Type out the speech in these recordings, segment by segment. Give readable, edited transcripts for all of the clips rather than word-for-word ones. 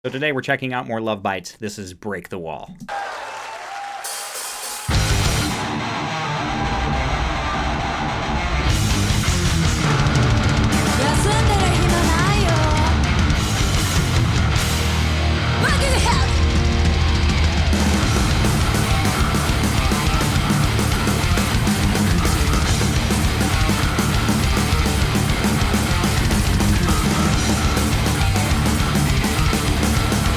So today we're checking out more Love Bites. This is Break the Wall.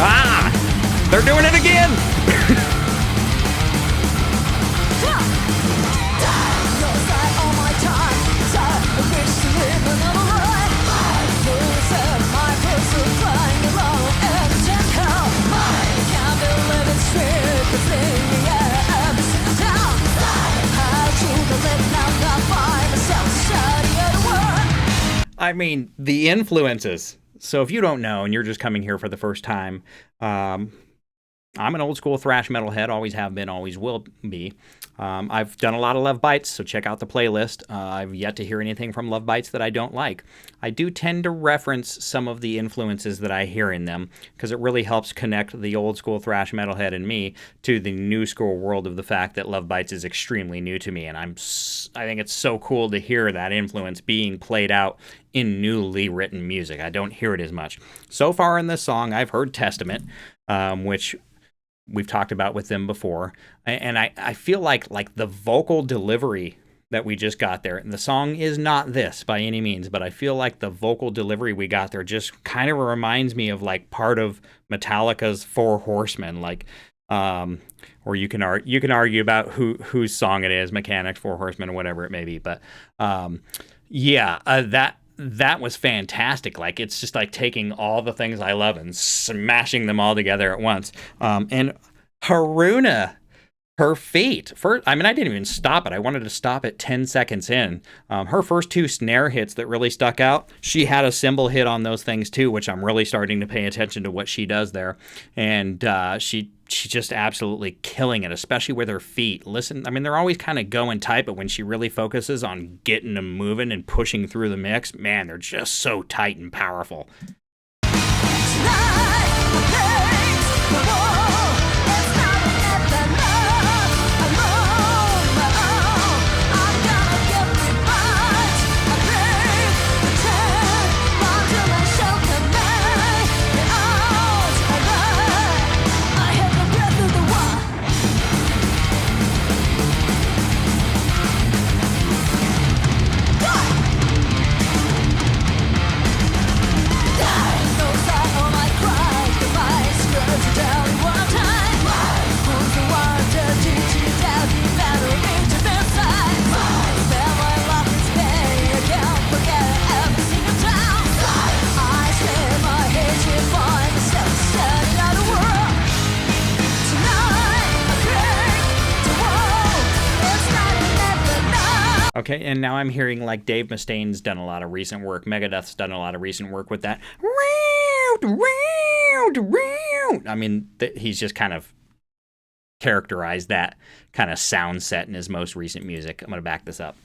Ah! They're doing it again! I mean, the influences. So if you don't know and you're just coming here for the first time, I'm an old school thrash metalhead, always have been, always will be. I've done a lot of Love Bites, so check out the playlist. I've yet to hear anything from Love Bites that I don't like. I do tend to reference some of the influences that I hear in them because it really helps connect the old school thrash metalhead in me to the new school world of the fact that Love Bites is extremely new to me, and I think it's so cool to hear that influence being played out in newly written music. I don't hear it as much. So far in this song, I've heard Testament, which we've talked about with them before, and I feel like the vocal delivery that we just got there, and the song is not this by any means, but I feel like the vocal delivery we got there just kind of reminds me of like part of Metallica's Four Horsemen, like or you can argue about whose song it is, Mechanics, Four Horsemen, or whatever it may be, but that was fantastic. Like, it's just like taking all the things I love and smashing them all together at once. And Haruna, her feet. I didn't even stop it. I wanted to stop it 10 seconds in. Her first two snare hits that really stuck out, she had a cymbal hit on those things too, which I'm really starting to pay attention to what she does there. And she's just absolutely killing it, especially with her feet. Listen, they're always kind of going tight, but when she really focuses on getting them moving and pushing through the mix, man, they're just so tight and powerful. Okay, and now I'm hearing like Dave Mustaine's done a lot of recent work. Megadeth's done a lot of recent work with that. He's just kind of characterized that kind of sound set in his most recent music. I'm going to back this up.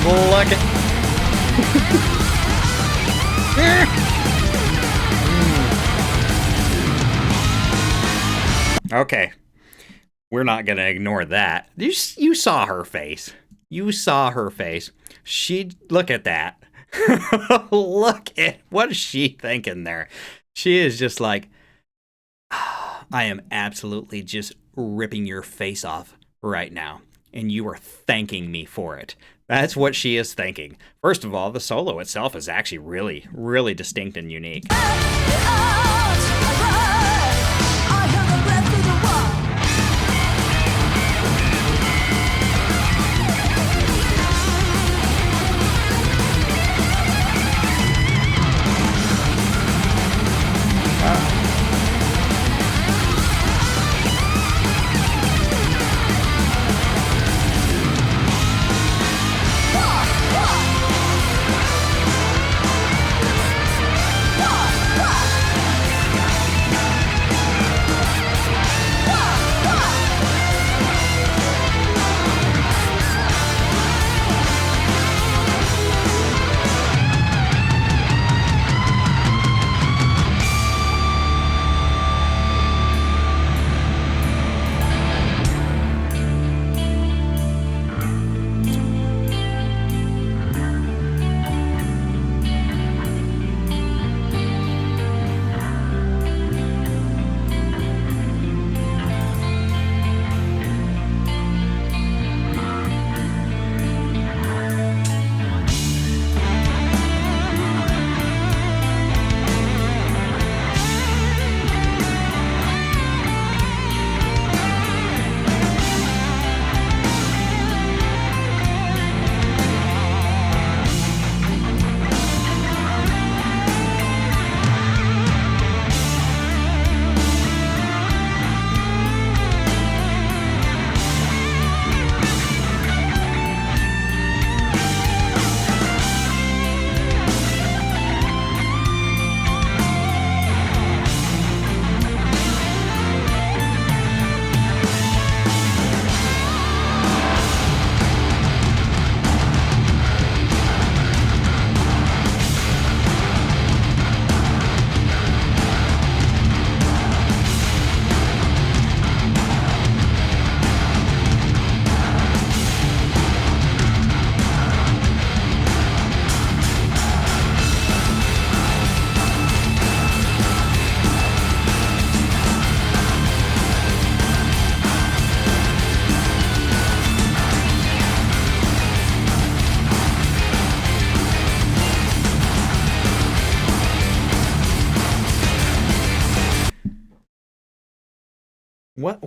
Look it. Okay. We're not going to ignore that. You saw her face. You saw her face. Look at that. Look at, what is she thinking there? She is just like, I am absolutely just ripping your face off right now, and you are thanking me for it. That's what she is thinking. First of all, the solo itself is actually really, really distinct and unique.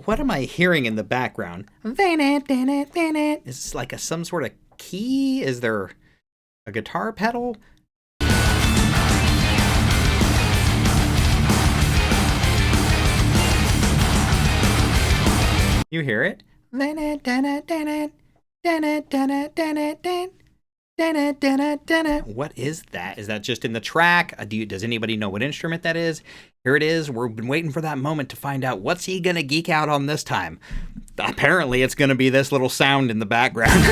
What am I hearing in the background? Is this like some sort of key? Is there a guitar pedal? You hear it? What is that? Is that just in the track? Does anybody know what instrument that is? Here it is. We've been waiting for that moment to find out what's he gonna geek out on this time. Apparently it's gonna be this little sound in the background.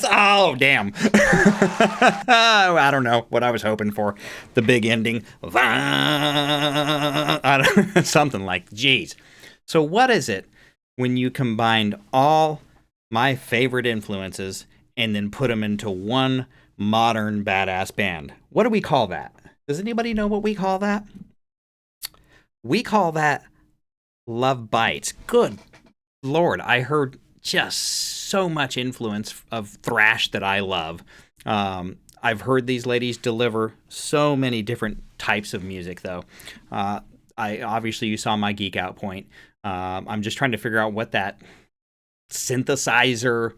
Oh, damn. I don't know what I was hoping for. The big ending. Something like, geez. So what is it when you combined all my favorite influences and then put them into one modern badass band? What do we call that? Does anybody know what we call that? We call that Love Bites. Good Lord, I heard just so much influence of thrash that I love. I've heard these ladies deliver so many different types of music, though. I obviously, you saw my geek out point. I'm just trying to figure out what that synthesizer,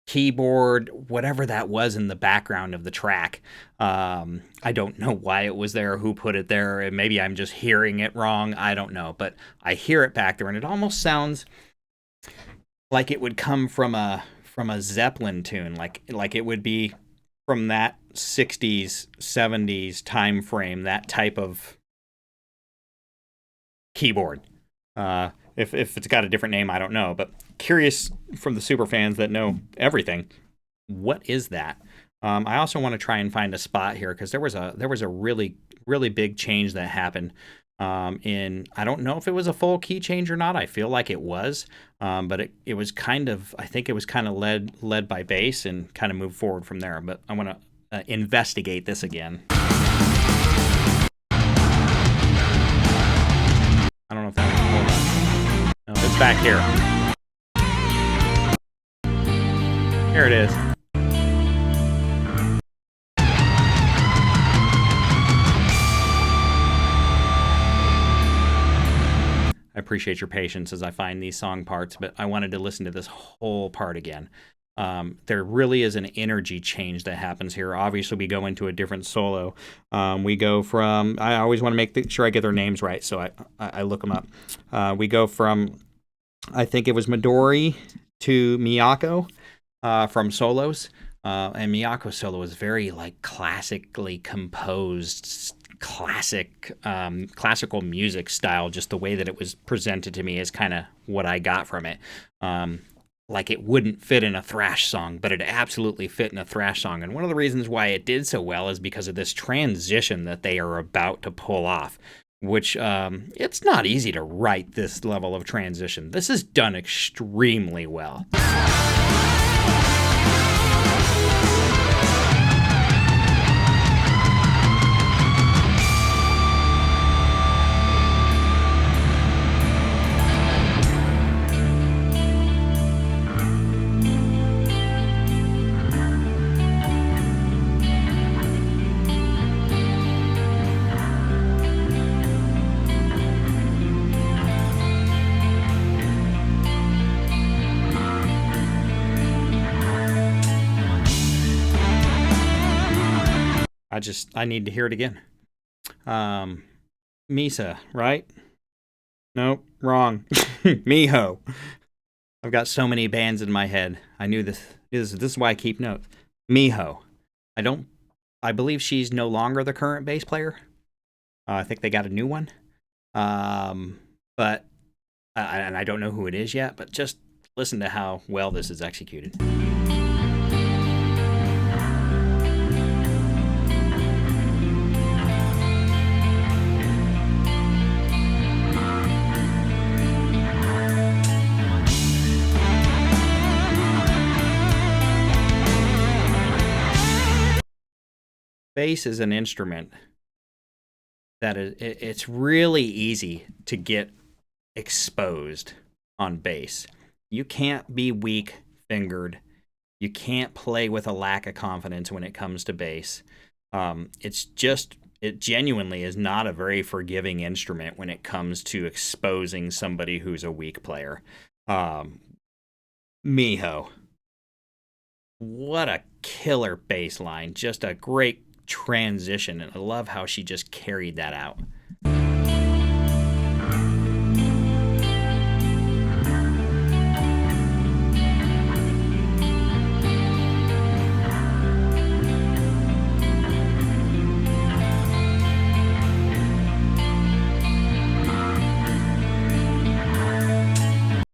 keyboard, whatever that was in the background of the track. I don't know why it was there, who put it there, and maybe I'm just hearing it wrong. I don't know, but I hear it back there, and it almost sounds like it would come from a Zeppelin tune, like it would be from that 60s, 70s time frame, that type of keyboard. If it's got a different name, I don't know, but curious from the super fans that know everything, what is that? I also want to try and find a spot here, because there was a really big change that happened I don't know if it was a full key change or not. I feel like it was, but it was kind of, I think it was kind of led by bass and kind of moved forward from there. But I want to investigate this again. I don't know if that was, hold on. No, it's back here. Here it is. I appreciate your patience as I find these song parts, but I wanted to listen to this whole part again. There really is an energy change that happens here. Obviously, we go into a different solo. We go from, I always want to make sure I get their names right, so I look them up. We go from, I think it was Midori to Miyako from solos. And Miyako's solo is very like classically composed, classical music style. Just the way that it was presented to me is kind of what I got from it. Like it wouldn't fit in a thrash song, but it absolutely fit in a thrash song. And one of the reasons why it did so well is because of this transition that they are about to pull off, which it's not easy to write this level of transition. This is done extremely well. I need to hear it again. Misa, right? Nope, wrong. Miho. I've got so many bands in my head. I knew this. This is why I keep notes. Miho. I believe she's no longer the current bass player. I think they got a new one. But and I don't know who it is yet, but just listen to how well this is executed. Bass is an instrument that it's really easy to get exposed on bass. You can't be weak-fingered. You can't play with a lack of confidence when it comes to bass. It genuinely is not a very forgiving instrument when it comes to exposing somebody who's a weak player. Miho. What a killer bass line. Just a great transition, and I love how she just carried that out.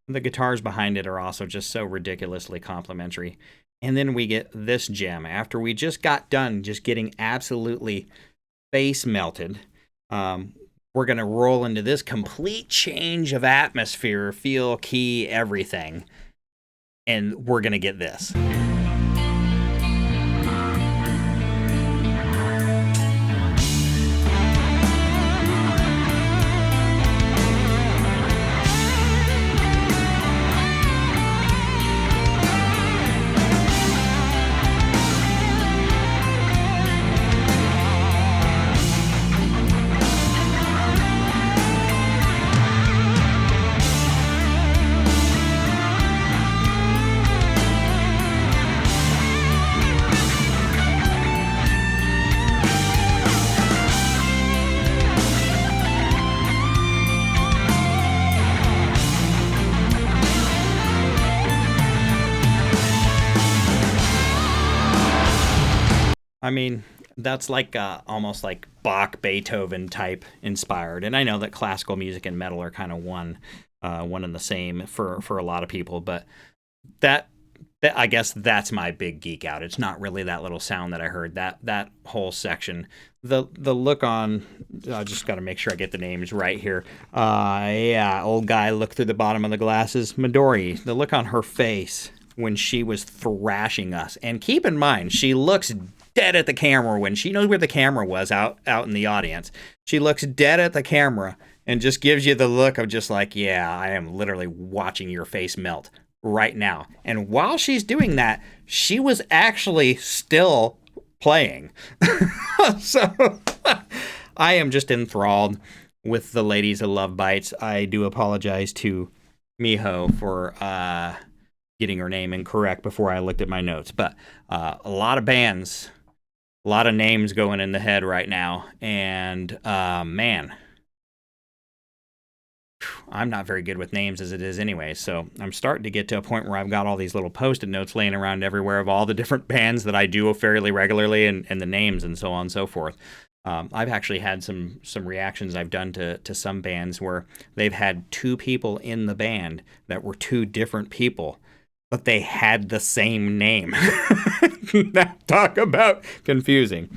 The guitars behind it are also just so ridiculously complimentary. And then we get this gem. After we just got done just getting absolutely face melted, we're going to roll into this complete change of atmosphere, feel, key, everything. And we're going to get this. I mean, that's like almost like Bach, Beethoven type inspired. And I know that classical music and metal are kind of one and the same for a lot of people, but that I guess that's my big geek out. It's not really that little sound that I heard. That whole section, the look on. I just got to make sure I get the names right here. Yeah, old guy, look through the bottom of the glasses. Midori, the look on her face when she was thrashing us. And keep in mind, she looks dead at the camera when she knows where the camera was out in the audience. She looks dead at the camera and just gives you the look of just like, yeah, I am literally watching your face melt right now. And while she's doing that, she was actually still playing. So I am just enthralled with the ladies of Love Bites. I do apologize to Miho for getting her name incorrect before I looked at my notes. But a lot of bands, a lot of names going in the head right now. And man, I'm not very good with names as it is anyway, so I'm starting to get to a point where I've got all these little Post-it notes laying around everywhere of all the different bands that I do fairly regularly and the names and so on and so forth. I've actually had some reactions I've done to some bands where they've had two people in the band that were two different people, but they had the same name. Talk about confusing.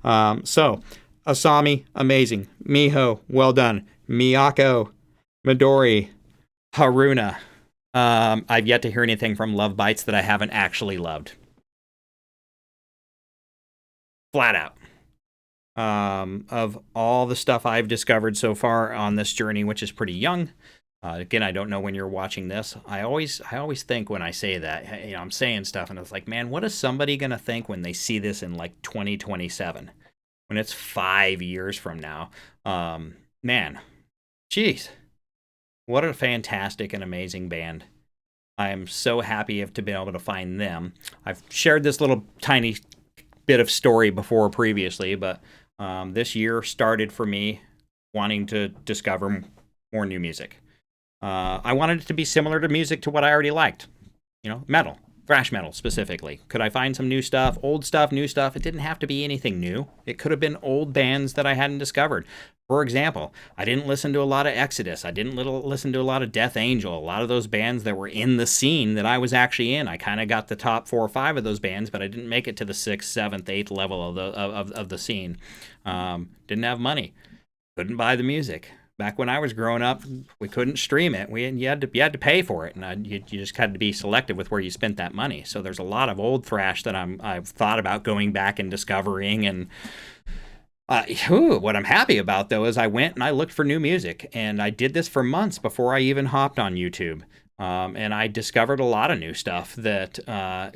So, Asami, amazing. Miho, well done. Miyako, Midori, Haruna. I've yet to hear anything from Love Bites that I haven't actually loved. Flat out. Of all the stuff I've discovered so far on this journey, which is pretty young. Again, I don't know when you're watching this. I always think when I say that, I'm saying stuff and it's like, man, what is somebody going to think when they see this in like 2027? When it's 5 years from now? Man, jeez. What a fantastic and amazing band. I am so happy to be able to find them. I've shared this little tiny bit of story before previously, but this year started for me wanting to discover more new music. I wanted it to be similar to music to what I already liked. Metal, thrash metal specifically. Could I find some new stuff, old stuff, new stuff? It didn't have to be anything new. It could have been old bands that I hadn't discovered. For example, I didn't listen to a lot of Exodus. I didn't listen to a lot of Death Angel. A lot of those bands that were in the scene that I was actually in. I kind of got the top 4 or 5 of those bands, but I didn't make it to the 6th, 7th, 8th level of the scene. Didn't have money. Couldn't buy the music. Back when I was growing up, we couldn't stream it. You had to pay for it, and you just had to be selective with where you spent that money. So there's a lot of old thrash that I've thought about going back and discovering. And what I'm happy about though is I went and I looked for new music, and I did this for months before I even hopped on YouTube. And I discovered a lot of new stuff that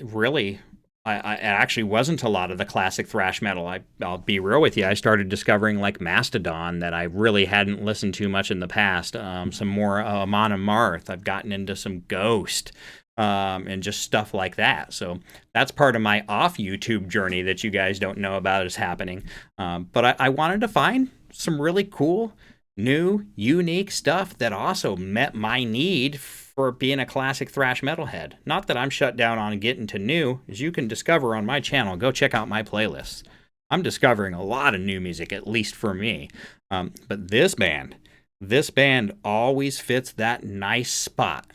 really. It actually wasn't a lot of the classic thrash metal. I'll be real with you. I started discovering like Mastodon that I really hadn't listened to much in the past. Some more Amon Amarth. I've gotten into some Ghost and just stuff like that. So that's part of my off YouTube journey that you guys don't know about is happening. But I wanted to find some really cool, new, unique stuff that also met my need for being a classic thrash metalhead. Not that I'm shut down on getting to new, as you can discover on my channel. Go check out my playlists. I'm discovering a lot of new music, at least for me. But this band always fits that nice spot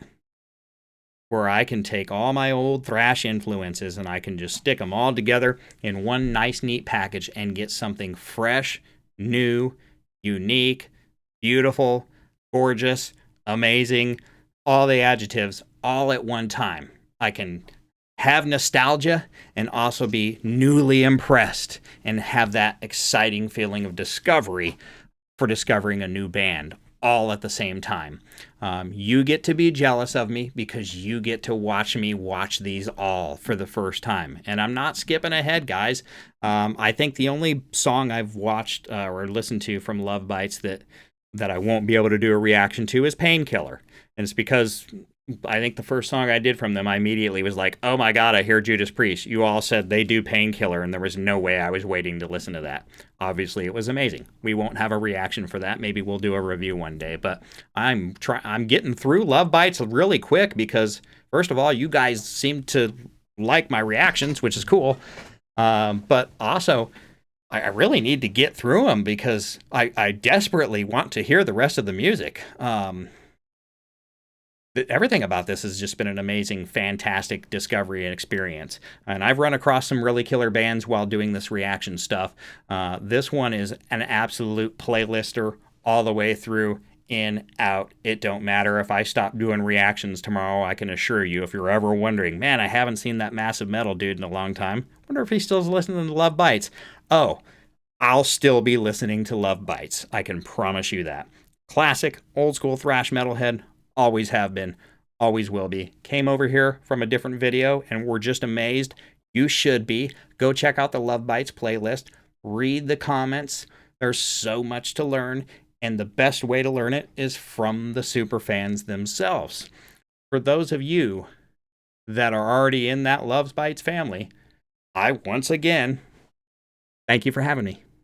where I can take all my old thrash influences and I can just stick them all together in one nice, neat package and get something fresh, new, unique, beautiful, gorgeous, amazing, all the adjectives all at one time. I can have nostalgia and also be newly impressed and have that exciting feeling of discovery for discovering a new band all at the same time. You get to be jealous of me because you get to watch me watch these all for the first time. And I'm not skipping ahead, guys. I think the only song I've watched or listened to from Love Bites that I won't be able to do a reaction to is Painkiller. And it's because I think the first song I did from them, I immediately was like, oh my God, I hear Judas Priest. You all said they do Painkiller, and there was no way I was waiting to listen to that. Obviously, it was amazing. We won't have a reaction for that. Maybe we'll do a review one day. But I'm getting through Love Bites really quick because, first of all, you guys seem to like my reactions, which is cool. But also, I really need to get through them because I desperately want to hear the rest of the music. Everything about this has just been an amazing, fantastic discovery and experience. And I've run across some really killer bands while doing this reaction stuff. This one is an absolute playlister all the way through, in, out. It don't matter if I stop doing reactions tomorrow. I can assure you, if you're ever wondering, man, I haven't seen that massive metal dude in a long time. Wonder if he still's listening to Love Bites. Oh, I'll still be listening to Love Bites. I can promise you that. Classic, old school thrash metalhead. Always have been. Always will be. Came over here from a different video and we're just amazed. You should be. Go check out the Love Bites playlist. Read the comments. There's so much to learn. And the best way to learn it is from the superfans themselves. For those of you that are already in that Love Bites family, I once again thank you for having me.